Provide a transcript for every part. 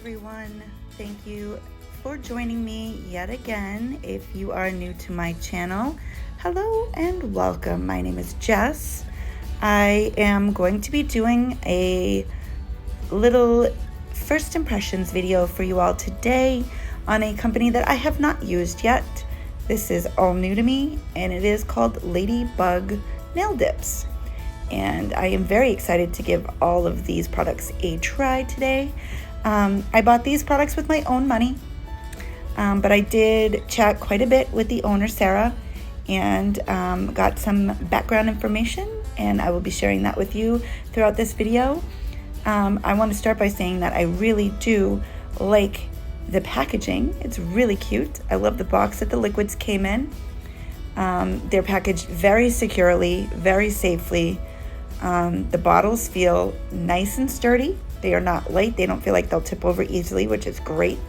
everyone. Thank you for joining me yet again. If you are new to my channel, hello and welcome. My name is Jess. I am going to be doing a little first impressions video for you all today on a company that I have not used yet. This is all new to me and it is called Ladybug Nail Dips. And I am very excited to give all of these products a try today. I bought these products with my own money, but I did chat quite a bit with the owner, Sarah, and got some background information, and I will be sharing that with you throughout this video. I want to start by saying that I really do like the packaging. It's really cute. I love the box that the liquids came in. They're packaged very securely, very safely. The bottles feel nice and sturdy. They are not light. They don't feel like they'll tip over easily, which is great.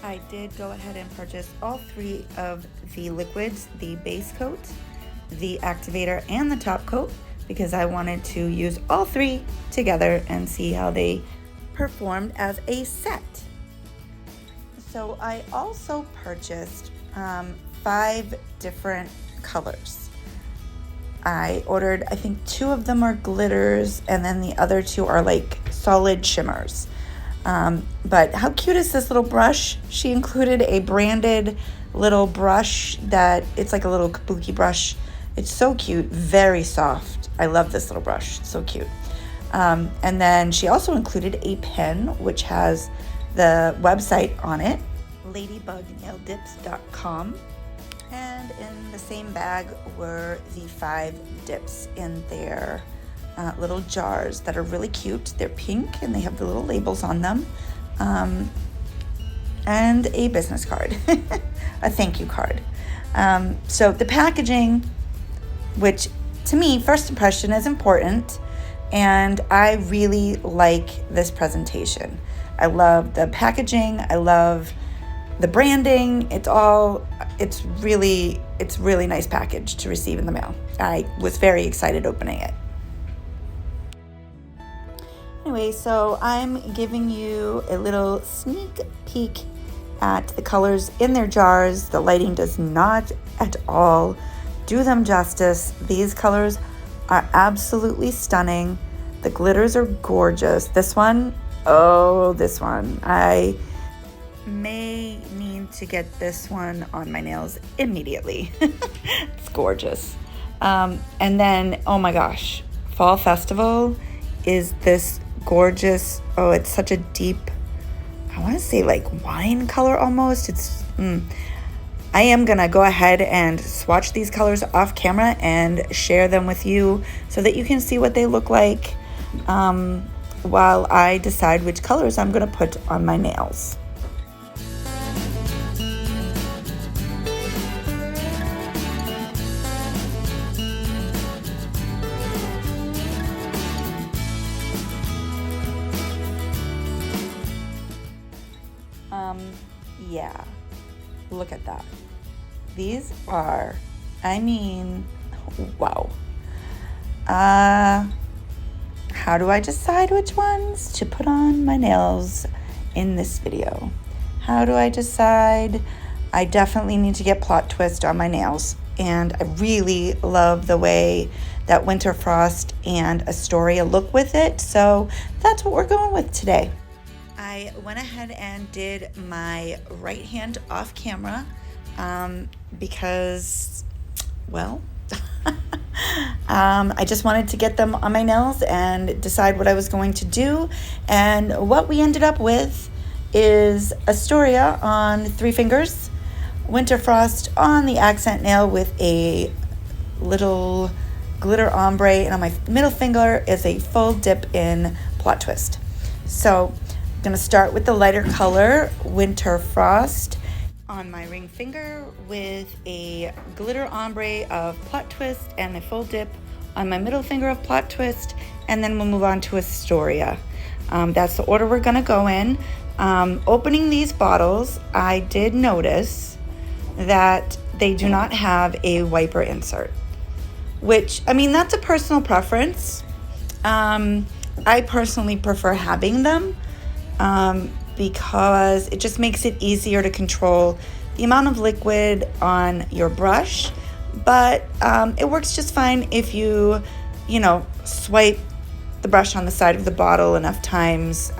I did go ahead and purchase all three of the liquids, the base coat, the activator, and the top coat, because I wanted to use all three together and see how they performed as a set. So I also purchased 5 different colors. I ordered, I think 2 of them are glitters, and then the other 2 are like solid shimmers. But how cute is this little brush? She included a branded little brush that it's like a little kabuki brush. It's so cute, very soft. I love this little brush, it's so cute. And then she also included a pen, which has the website on it, ladybugnaildips.com. And in the same bag were the 5 dips in their little jars that are really cute. They're pink and they have the little labels on them. And a business card, a thank you card. So the packaging, which to me, first impression is important. And I really like this presentation. I love the packaging. I love the branding. It's really nice package to receive in the mail. I was very excited opening it. Anyway, so I'm giving you a little sneak peek at the colors in their jars. The lighting does not at all do them justice. These colors are absolutely stunning. The glitters are gorgeous. This one, I may need to get this one on my nails immediately. It's gorgeous. And then, oh my gosh, Fall Festival is this gorgeous, it's such a deep, I want to say like wine color almost. I am gonna go ahead and swatch these colors off camera and share them with you so that you can see what they look like while I decide which colors I'm gonna put on my nails. Yeah, look at that. These are, I mean, wow. How do I decide which ones to put on my nails in this video? How do I decide? I definitely need to get Plot Twist on my nails, and I really love the way that Winter Frost and Astoria look with it, so that's what we're going with today. I went ahead and did my right hand off camera because, well, I just wanted to get them on my nails and decide what I was going to do. And what we ended up with is Astoria on 3 fingers, Winter Frost on the accent nail with a little glitter ombre, and on my middle finger is a full dip in Plot Twist. So I'm gonna start with the lighter color, Winter Frost, on my ring finger with a glitter ombre of Plot Twist and a full dip on my middle finger of Plot Twist, and then we'll move on to Astoria. That's the order we're gonna go in. Opening these bottles, I did notice that they do not have a wiper insert, which, I mean, that's a personal preference. I personally prefer having them, because it just makes it easier to control the amount of liquid on your brush. But it works just fine if you swipe the brush on the side of the bottle enough times.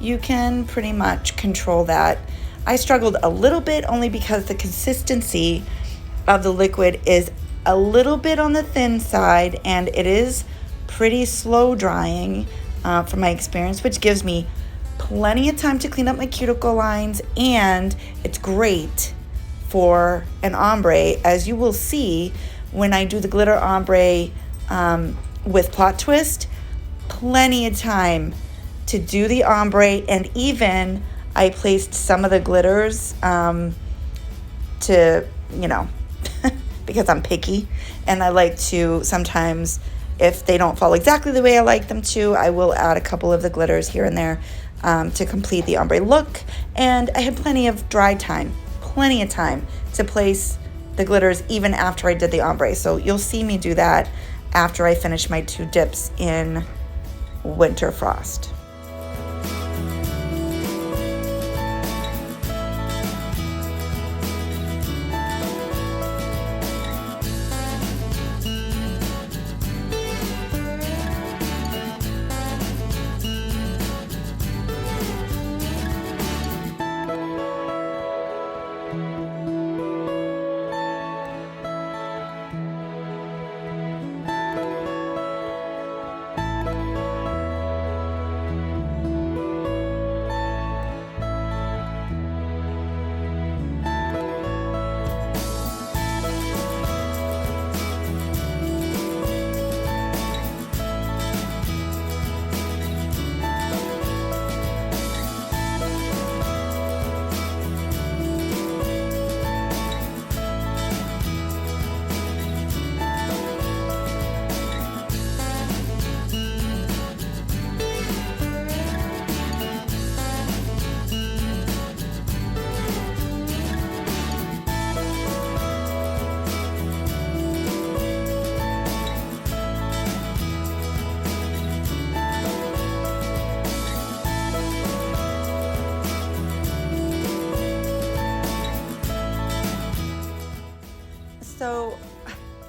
You can pretty much control that. I struggled a little bit only because the consistency of the liquid is a little bit on the thin side, and it is pretty slow drying from my experience, which gives me plenty of time to clean up my cuticle lines, and it's great for an ombre, as you will see when I do the glitter ombre with Plot Twist. Plenty of time to do the ombre, and even I placed some of the glitters to, because I'm picky, and I like to sometimes, if they don't fall exactly the way I like them to, I will add a couple of the glitters here and there to complete the ombre look. And I had plenty of time to place the glitters even after I did the ombre. So you'll see me do that after I finish my 2 dips in Winter Frost. So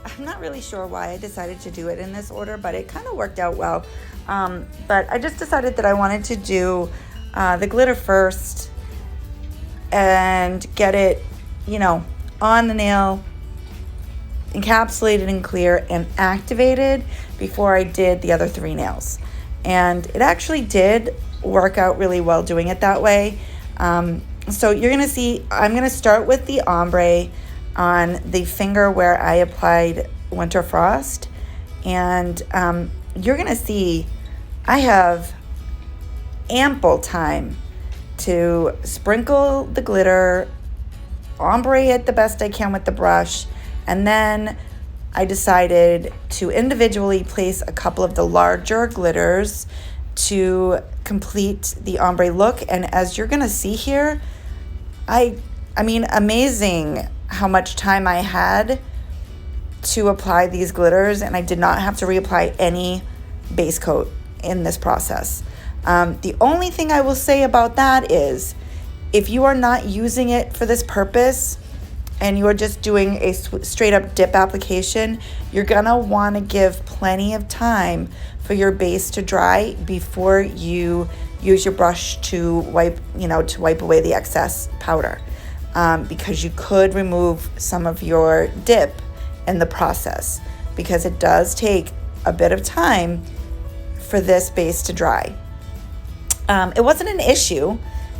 I'm not really sure why I decided to do it in this order, but it kind of worked out well. But I just decided that I wanted to do the glitter first and get it, on the nail, encapsulated and clear and activated before I did the other 3 nails. And it actually did work out really well doing it that way. So you're gonna see, I'm gonna start with the ombre on the finger where I applied Winter Frost. And you're gonna see I have ample time to sprinkle the glitter, ombre it the best I can with the brush, and then I decided to individually place a couple of the larger glitters to complete the ombre look. And as you're gonna see here, I mean, amazing how much time I had to apply these glitters, and I did not have to reapply any base coat in this process. The only thing I will say about that is, if you are not using it for this purpose and you are just doing a straight up dip application, you're gonna wanna give plenty of time for your base to dry before you use your brush to wipe away the excess powder. Because you could remove some of your dip in the process, because it does take a bit of time for this base to dry. It wasn't an issue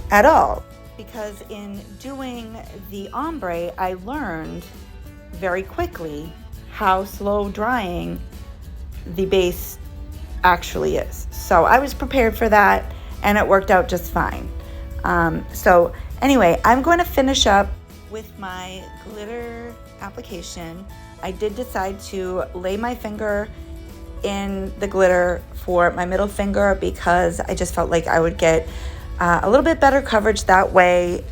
at all, because in doing the ombre, I learned very quickly how slow drying the base actually is. So I was prepared for that, and it worked out just fine. So anyway, I'm going to finish up with my glitter application. I did decide to lay my finger in the glitter for my middle finger because I just felt like I would get a little bit better coverage that way.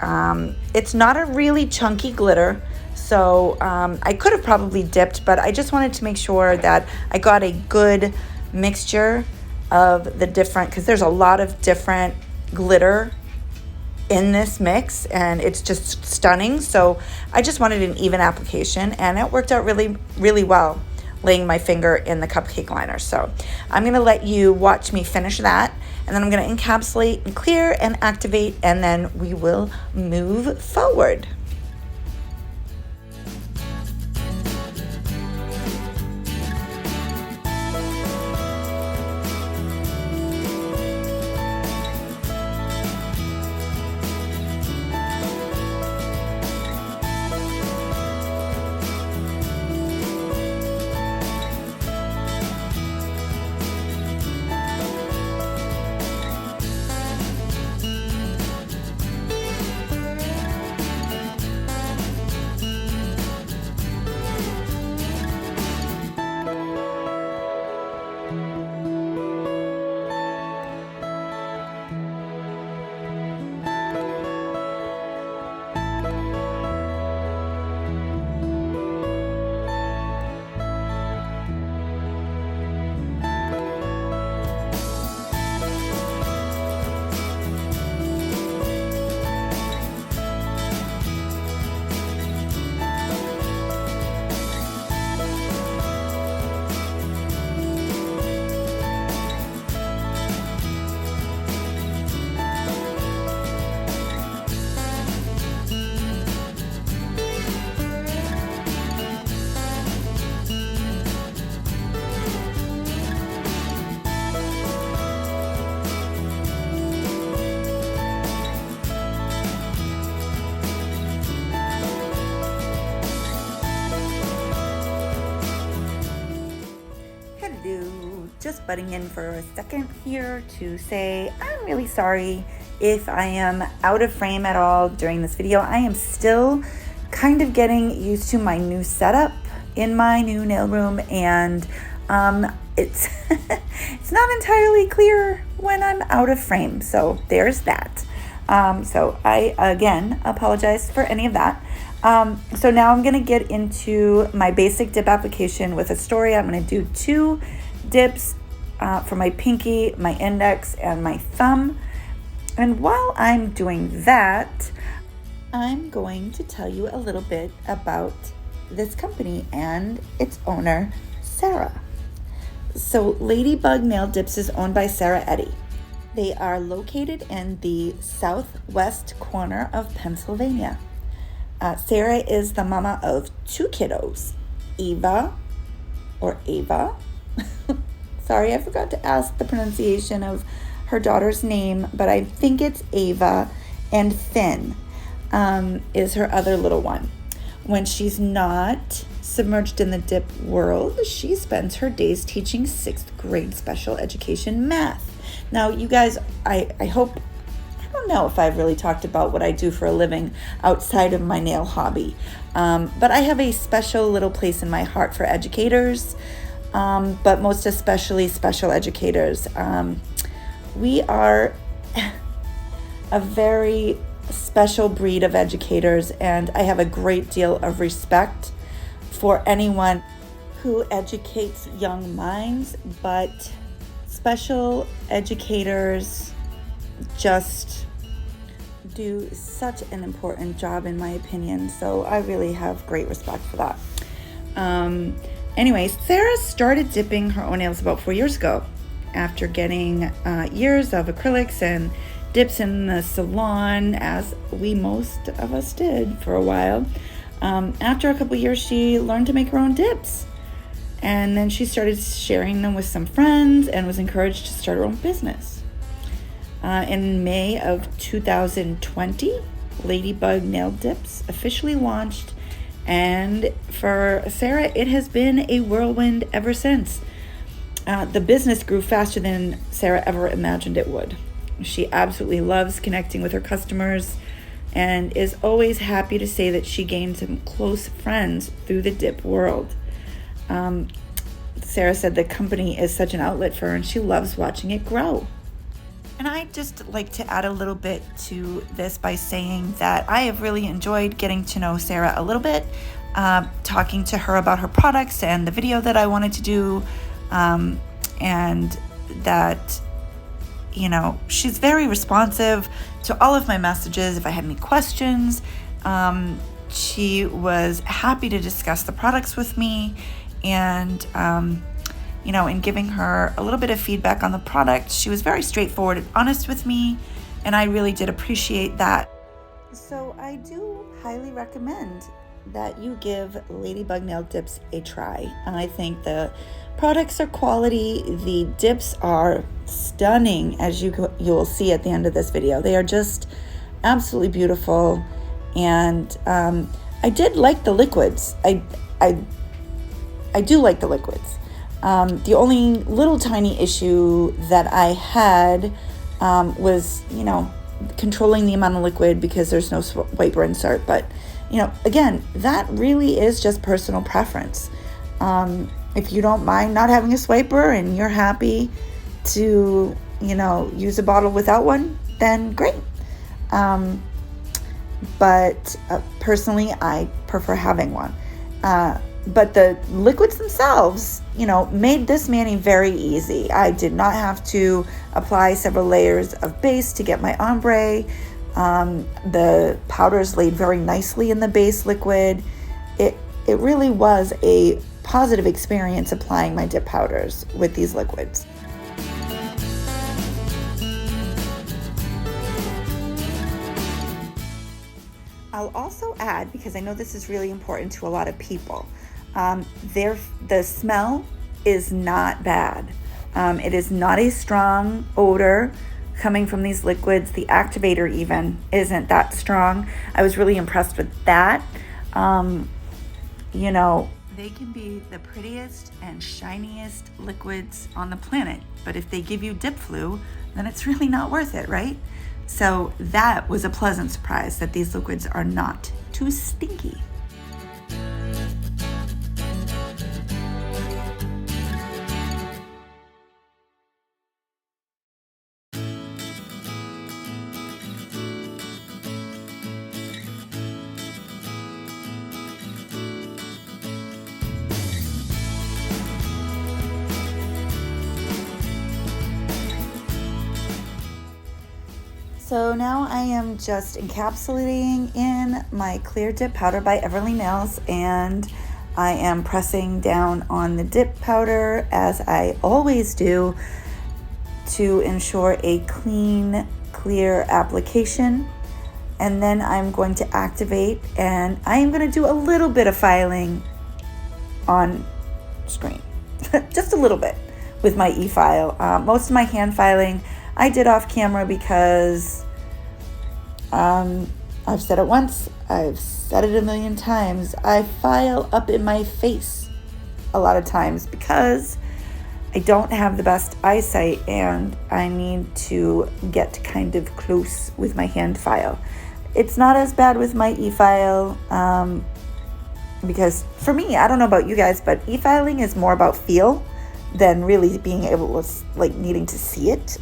It's not a really chunky glitter, so I could have probably dipped, but I just wanted to make sure that I got a good mixture of the different, because there's a lot of different glitter in this mix, and it's just stunning. So I just wanted an even application, and it worked out really, really well laying my finger in the cupcake liner. So I'm gonna let you watch me finish that, and then I'm gonna encapsulate and clear and activate, and then we will move forward. Just butting in for a second here to say I'm really sorry if I am out of frame at all during this video. I am still kind of getting used to my new setup in my new nail room, and it's it's not entirely clear when I'm out of frame, so there's that. So I again apologize for any of that. So now I'm gonna get into my basic dip application with Astoria. I'm gonna do 2 dips for my pinky, my index, and my thumb. And while I'm doing that, I'm going to tell you a little bit about this company and its owner, Sarah. So Ladybug Nail Dips is owned by Sarah Eddy. They are located in the southwest corner of Pennsylvania. Sarah is the mama of 2 kiddos, Eva, or Ava. Sorry, I forgot to ask the pronunciation of her daughter's name, but I think it's Ava, and Finn is her other little one. When she's not submerged in the dip world, she spends her days teaching 6th grade special education math. Now, you guys, I don't know if I've really talked about what I do for a living outside of my nail hobby, but I have a special little place in my heart for educators, but most especially special educators. We are a very special breed of educators, and I have a great deal of respect for anyone who educates young minds, but special educators just do such an important job, in my opinion, so I really have great respect for that. Anyway, Sarah started dipping her own nails about 4 years ago after getting years of acrylics and dips in the salon, as most of us did for a while. After a couple years, she learned to make her own dips, and then she started sharing them with some friends and was encouraged to start her own business. In May of 2020, Ladybug Nail Dips officially launched, and for Sarah, it has been a whirlwind ever since. The business grew faster than Sarah ever imagined it would. She absolutely loves connecting with her customers and is always happy to say that she gained some close friends through the dip world. Sarah said the company is such an outlet for her, and she loves watching it grow. And I'd just like to add a little bit to this by saying that I have really enjoyed getting to know Sarah a little bit, talking to her about her products and the video that I wanted to do, and that you know, she's very responsive to all of my messages. If I had any questions, she was happy to discuss the products with me, and you know, in giving her a little bit of feedback on the product, she was very straightforward and honest with me, and I really did appreciate that. So I do highly recommend that you give Ladybug nail dips a try. I think the products are quality. The dips are stunning, as you'll see at the end of this video. They are just absolutely beautiful, and I did like the liquids. I do like the liquids. The only little tiny issue that I had was, you know, controlling the amount of liquid because there's no wiper insert. But, you know, again, that really is just personal preference. If you don't mind not having a swiper and you're happy to, you know, use a bottle without one, then great. But personally, I prefer having one. But the liquids themselves, you know, made this mani very easy. I did not have to apply several layers of base to get my ombre. The powders laid very nicely in the base liquid. It really was a positive experience applying my dip powders with these liquids. I'll also add, because I know this is really important to a lot of people, the smell is not bad. It is not a strong odor coming from these liquids. The activator even isn't that strong. I was really impressed with that. You know, they can be the prettiest and shiniest liquids on the planet, but if they give you dip flu, then it's really not worth it, right? So that was a pleasant surprise, that these liquids are not too stinky. So now I am just encapsulating in my clear dip powder by Everly Nails, and I am pressing down on the dip powder, as I always do, to ensure a clean, clear application. And then I'm going to activate, and I am going to do a little bit of filing on screen, just a little bit with my e-file. Most of my hand filing I did off camera because I've said it once, I've said it a million times, I file up in my face a lot of times because I don't have the best eyesight and I need to get kind of close with my hand file. It's not as bad with my e-file because for me, I don't know about you guys, but e-filing is more about feel than really being able to, like, needing to see it.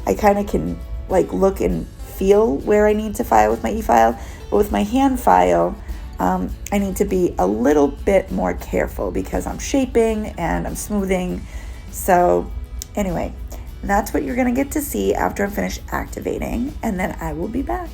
I kind of can, like, look and feel where I need to file with my e-file, but with my hand file, I need to be a little bit more careful because I'm shaping and I'm smoothing. So anyway, that's what you're gonna get to see after I'm finished activating, and then I will be back.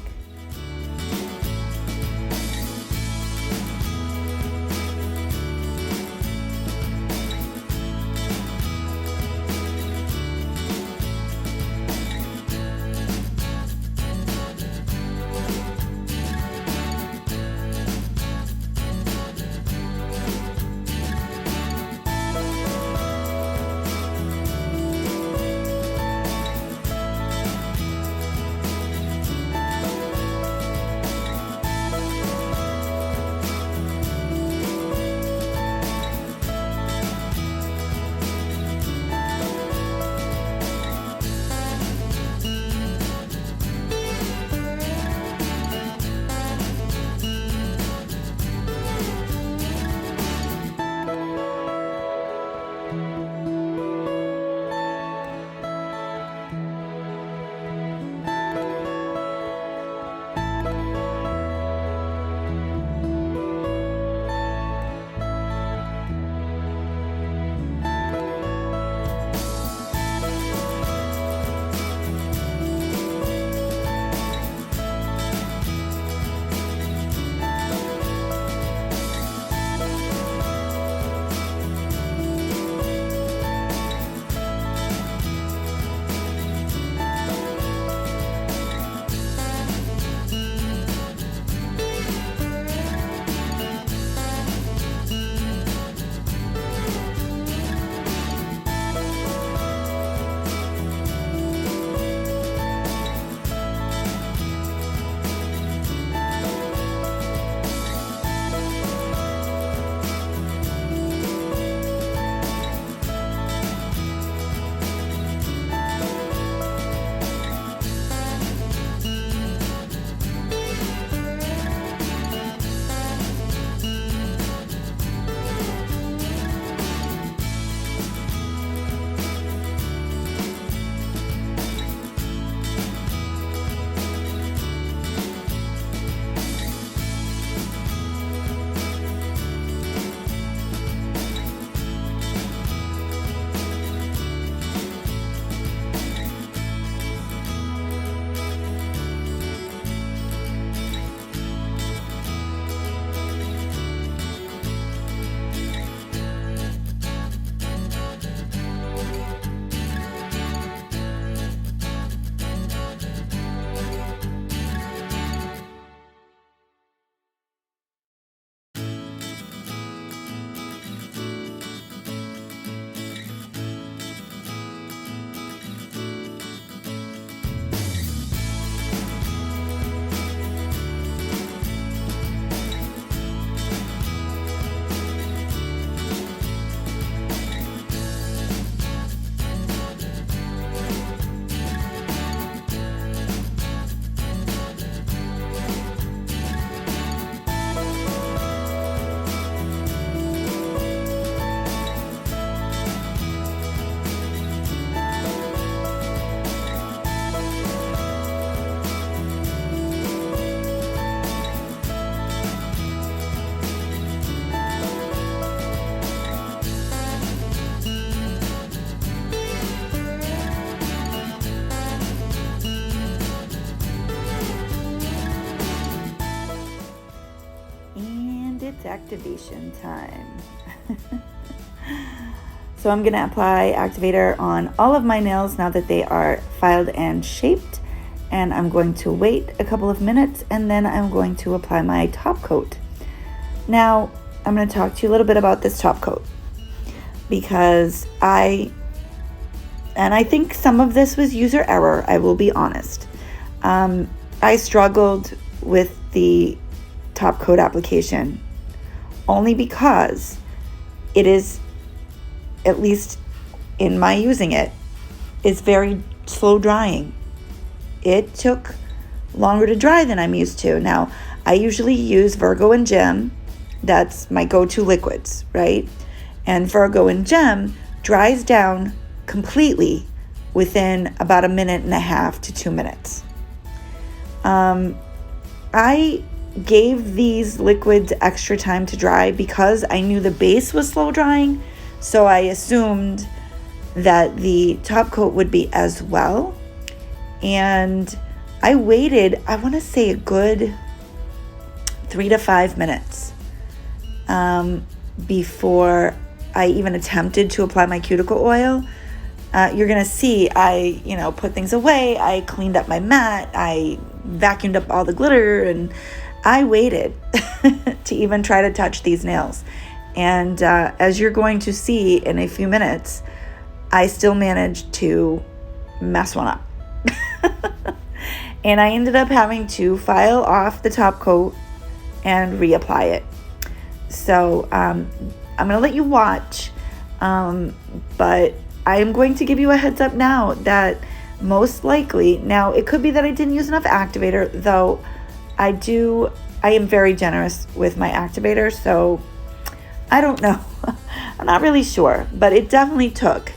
It's activation time. So I'm gonna apply activator on all of my nails now that they are filed and shaped. And I'm going to wait a couple of minutes and then I'm going to apply my top coat. Now, I'm going to talk to you a little bit about this top coat because I think some of this was user error, I will be honest. I struggled with the top coat application only because it is, at least in my using it, is very slow drying. It took longer to dry than I'm used to. Now, I usually use Virgo and Gem. That's my go-to liquids, right? And Virgo and Gem dries down completely within about 1.5 to 2 minutes. I gave these liquids extra time to dry because I knew the base was slow drying, so I assumed that the top coat would be as well. And I waited, I want to say a good 3 to 5 minutes before I even attempted to apply my cuticle oil. You're going to see I, put things away. I cleaned up my mat. I vacuumed up all the glitter, and I waited to even try to touch these nails. And as you're going to see in a few minutes, I still managed to mess one up. And I ended up having to file off the top coat and reapply it. So I'm going to let you watch, but I am going to give you a heads up now that most likely, now it could be that I didn't use enough activator, though I am very generous with my activator, so I don't know. I'm not really sure, but it definitely took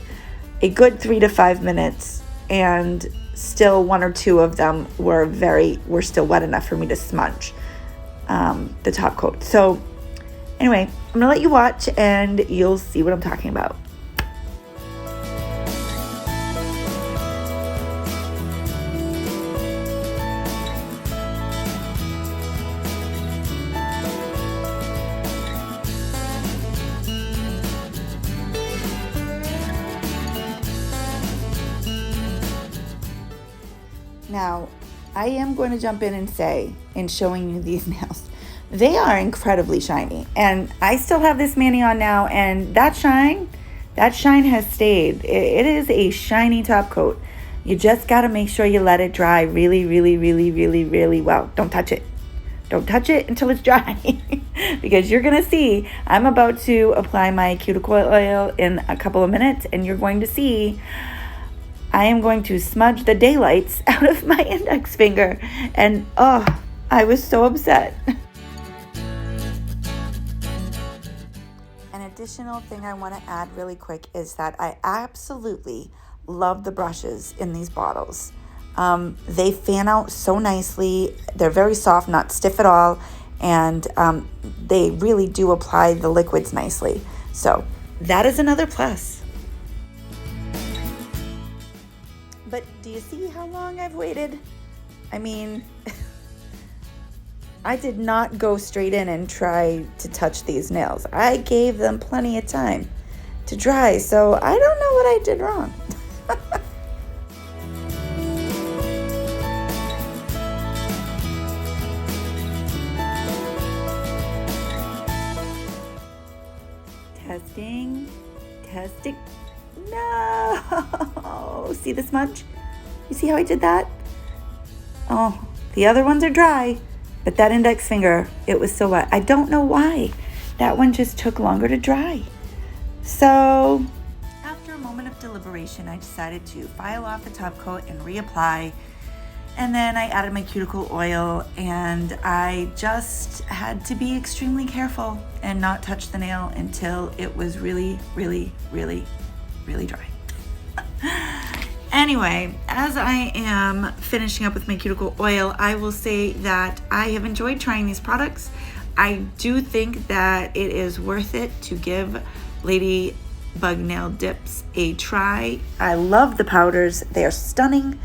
a good 3 to 5 minutes, and still 1 or 2 of them were still wet enough for me to smudge the top coat. So anyway, I'm gonna let you watch and you'll see what I'm talking about. Now, I am going to jump in and say, in showing you these nails, they are incredibly shiny. And I still have this mani on now, and that shine has stayed. It is a shiny top coat. You just got to make sure you let it dry really, really, really, really, really well. Don't touch it. Don't touch it until it's dry. Because you're going to see, I'm about to apply my cuticle oil in a couple of minutes, and you're going to see I am going to smudge the daylights out of my index finger. And oh, I was so upset. An additional thing I want to add really quick is that I absolutely love the brushes in these bottles. They fan out so nicely. They're very soft, not stiff at all. And they really do apply the liquids nicely. So that is another plus. But do you see how long I've waited? I mean, I did not go straight in and try to touch these nails. I gave them plenty of time to dry, so I don't know what I did wrong. Testing. No! See the smudge? You see how I did that? Oh, the other ones are dry, but that index finger, it was still wet. I don't know why. That one just took longer to dry. So, after a moment of deliberation, I decided to file off the top coat and reapply. And then I added my cuticle oil, and I just had to be extremely careful and not touch the nail until it was really, really, really, really dry. Anyway, as I am finishing up with my cuticle oil, I will say that I have enjoyed trying these products. I do think that it is worth it to give Ladybug nail dips a try. I love the powders. They are stunning.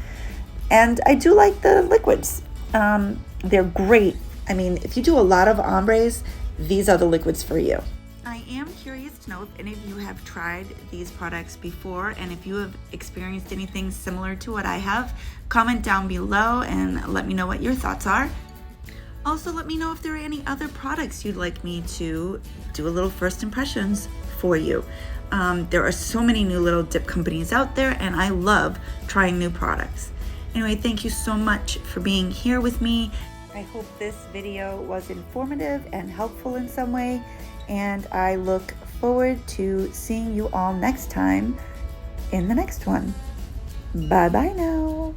And I do like the liquids. They're great. I mean, if you do a lot of ombres, these are the liquids for you. I am curious to know if any of you have tried these products before, and if you have experienced anything similar to what I have. Comment down below and let me know what your thoughts are. Also, let me know if there are any other products you'd like me to do a little first impressions for you. There are so many new little dip companies out there, and I love trying new products. Anyway, thank you so much for being here with me. I hope this video was informative and helpful in some way, and I look forward to seeing you all next time in the next one. Bye bye now.